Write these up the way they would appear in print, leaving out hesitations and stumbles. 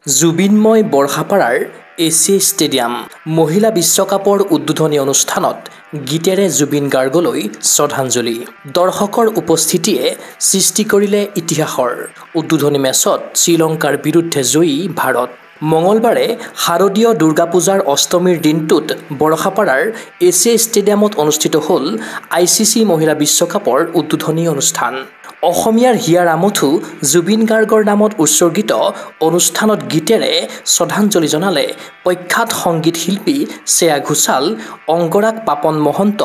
জুবিনময় বৰষাপাৰাৰ Asia stadium মহিলা বিশ্বকাপৰ উদ্বোধনী অনুষ্ঠানত গীতেৰে জুবিন গাৰ্গলৈ শ্ৰদ্ধাঞ্জলি। দৰ্শকৰ উপস্থিতিয়ে সৃষ্টি কৰিলে ইতিহাসৰ। উদ্বোধনী মেচত শ্ৰীলংকাৰ বিৰুদ্ধে জয়ী ভাৰত। মঙলবাৰে শাৰদীয় দুৰ্গা পূজাৰ অষ্টমীৰ দিনটোত বৰষাপাৰাৰ এছিয়া ষ্টেডিয়ামত অনুষ্ঠিত হ'ল ICC মহিলা বিশ্বকাপৰ উদ্বোধনী অনুষ্ঠান। অসমীয়াৰ হিয়াৰ আমঠু জুবিন গাৰ্গৰ নামত উৎসৰ্গিত অনুষ্ঠানত গীতেৰে শ্ৰদ্ধাঞ্জলি জনালে প্ৰখ্যাত সংগীত শিল্পী শ্ৰেয়া ঘোষাল, অংগৰাগ পাপন মহন্ত,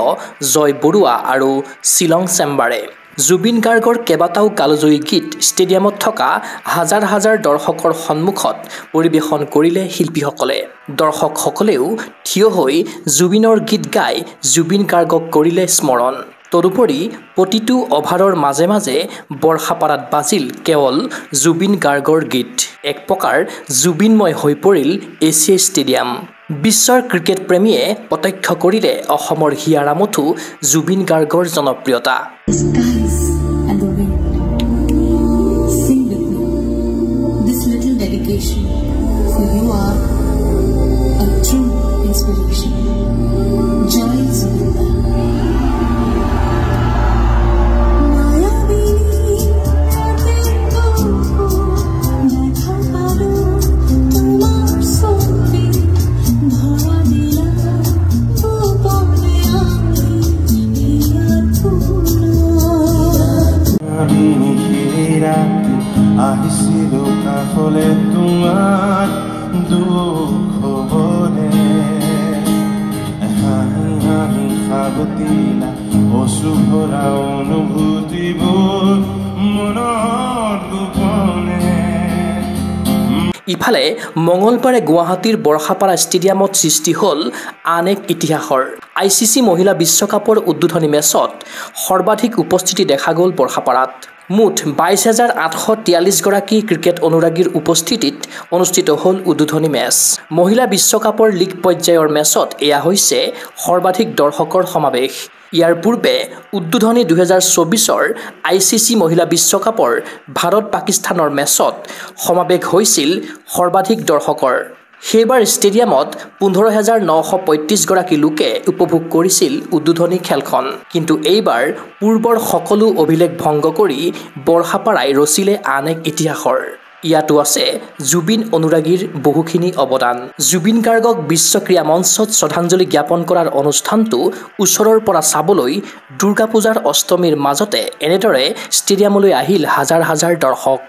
জয় বৰুৱা আৰু শ্বিলং চেম্বাৰে। জুবিন গাৰ্গৰ কেইবাটাও কালজয়ী গীত ষ্টেডিয়ামত থকা হাজাৰ হাজাৰ দৰ্শকৰ সন্মুখত পৰিৱেশন কৰিলে শিল্পীসকলে। দৰ্শকসকলেও থিয় হৈ জুবিনৰ গীত গাই জুবিন গাৰ্গক কৰিলে স্মৰণ। তদুপৰি প্ৰতিটো অভাৰৰ মাজে মাজে বৰষাপাৰাত বাজিল কেৱল জুবিন গাৰ্গৰ গীত। এক প্ৰকাৰ জুবিনময় হৈ পৰিল এছিয়া ষ্টেডিয়াম। বিশ্বৰ ক্ৰিকেট প্ৰেমীয়ে প্ৰত্যক্ষ কৰিলে অসমৰ হিয়াৰ আমঠু জুবিন গাৰ্গৰ জনপ্ৰিয়তা। আহিছিলো কাষলে তোমাৰ দুখ হবনে, হাঁহি হাঁহি সাবতিলা অশ্ৰু ভৰা অনুভূতিবোৰ মনত গোপনে। ইফালে মঙলবাৰে গুৱাহাটীৰ বৰষাপাৰা ষ্টেডিয়ামত সৃষ্টি হ'ল আন এক ইতিহাসৰ। ICC মহিলা বিশ্বকাপৰ উদ্বোধনী মেচত সৰ্বাধিক উপস্থিতি দেখা গ'ল বৰষাপাৰাত। মুঠ 22,843 গৰাকী ক্ৰিকেট অনুৰাগীৰ উপস্থিতিত অনুষ্ঠিত হ'ল উদ্বোধনী মেচ। মহিলা বিশ্বকাপৰ লীগ পৰ্যায়ৰ মেচত এয়া হৈছে সৰ্বাধিক দৰ্শকৰ সমাৱেশ। ইয়াৰ পূৰ্বে উদ্বোধনী 2024ৰ ICC মহিলা বিশ্বকাপৰ ভাৰত-পাকিস্তানৰ মেচত সমাৱেশ হৈছিল সৰ্বাধিক দৰ্শকৰ। সেইবাৰ ষ্টেডিয়ামত 15,935 গৰাকী লোকে উপভোগ কৰিছিল উদ্বোধনী খেলখন। কিন্তু এইবাৰ পূৰ্বৰ সকলো অভিলেখ ভংগ কৰি বৰষাপাৰাই ৰচিলে আন এক ইতিহাসৰ। ইয়াতো আছে জুবিন অনুৰাগীৰ বহুখিনি অৱদান। জুবিন গাৰ্গক বিশ্ব ক্ৰীড়া মঞ্চত শ্ৰদ্ধাঞ্জলি জ্ঞাপন কৰাৰ অনুষ্ঠানটো ওচৰৰ পৰা চাবলৈ দুৰ্গা পূজাৰ অষ্টমীৰ মাজতে এনেদৰে ষ্টেডিয়ামলৈ আহিল হাজাৰ হাজাৰ দৰ্শক।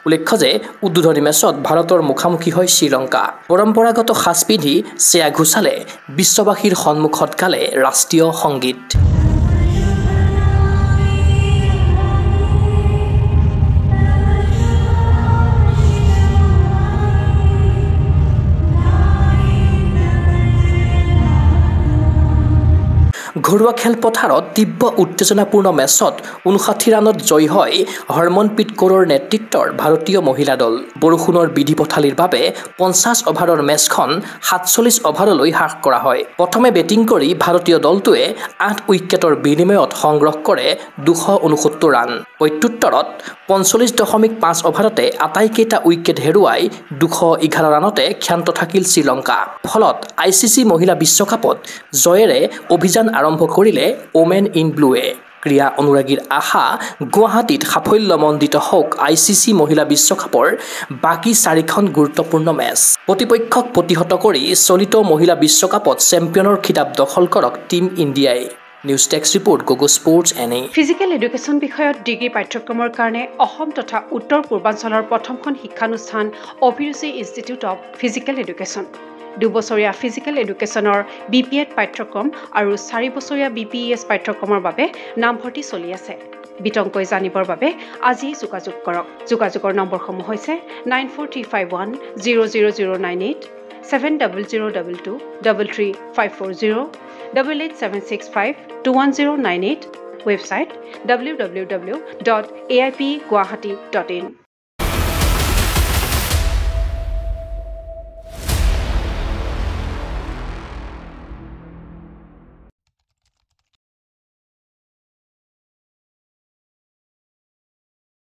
উল্লেখ্য যে উদ্বোধনী মেচত ভাৰতৰ মুখামুখি হয় শ্ৰীলংকা। পৰম্পৰাগত সাজ পিন্ধি শ্ৰেয়া ঘোষালে বিশ্ববাসীৰ সন্মুখত গালে ৰাষ্ট্ৰীয় সংগীত। ঘৰুৱা খেলপথাৰত তীব্ৰ উত্তেজনাপূৰ্ণ মেচত 59 ৰানত জয়ী হয় হৰমনপ্ৰীত কৌৰৰ নেতৃত্বৰ ভাৰতীয় মহিলা দল। বৰষুণৰ বিধি পথালিৰ বাবে 50 অভাৰৰ মেচখন 47 অভাৰলৈ হ্ৰাস কৰা হয়। প্ৰথমে বেটিং কৰি ভাৰতীয় দলটোৱে 8 উইকেটৰ বিনিময়ত সংগ্ৰহ কৰে 269 ৰান। প্ৰত্যুত্তৰত 45.5 অভাৰতে আটাইকেইটা উইকেট হেৰুৱাই 211 ৰানতে ক্ষান্ত থাকিল শ্ৰীলংকা। ফলত ICC মহিলা বিশ্বকাপত জয়েৰে অভিযান আৰম্ভ কৰিলে ওমেন ইন ব্লুৱে। ক্ৰীড়া অনুৰাগীৰ আশা গুৱাহাটীত সাফল্যমণ্ডিত হওক ICC মহিলা বিশ্বকাপৰ বাকী 4খন গুৰুত্বপূৰ্ণ মেচ। প্ৰতিপক্ষক প্ৰতিহত কৰি চলিত মহিলা বিশ্বকাপত চেম্পিয়নৰ খিতাপ দখল কৰক টীম ইণ্ডিয়াই। নিউজ টেক্স ৰিপৰ্ট গগো স্পৰ্টছ NA। ফিজিকেল এডুকেশ্যন বিষয়ত ডিগ্ৰী পাঠ্যক্ৰমৰ কাৰণে অসম তথা উত্তৰ পূৰ্বাঞ্চলৰ প্ৰথমখন শিক্ষানুষ্ঠান অভিৰুচি ইনষ্টিটিউট অৱ ফিজিকেল এডুকেশ্যন। 2 বছৰীয়া ফিজিকেল এডুকেশ্যনৰ BPEd পাঠ্যক্ৰম আৰু 4 বছৰীয়া BPES পাঠ্যক্ৰমৰ বাবে নামভৰ্তি চলি আছে। বিতংকৈ জানিবৰ বাবে আজি যোগাযোগ কৰক। যোগাযোগৰ নম্বৰসমূহ হৈছে 9435100098, 700222 33540, 88765210998, ৱেবছাইট www.aipguwahati.in।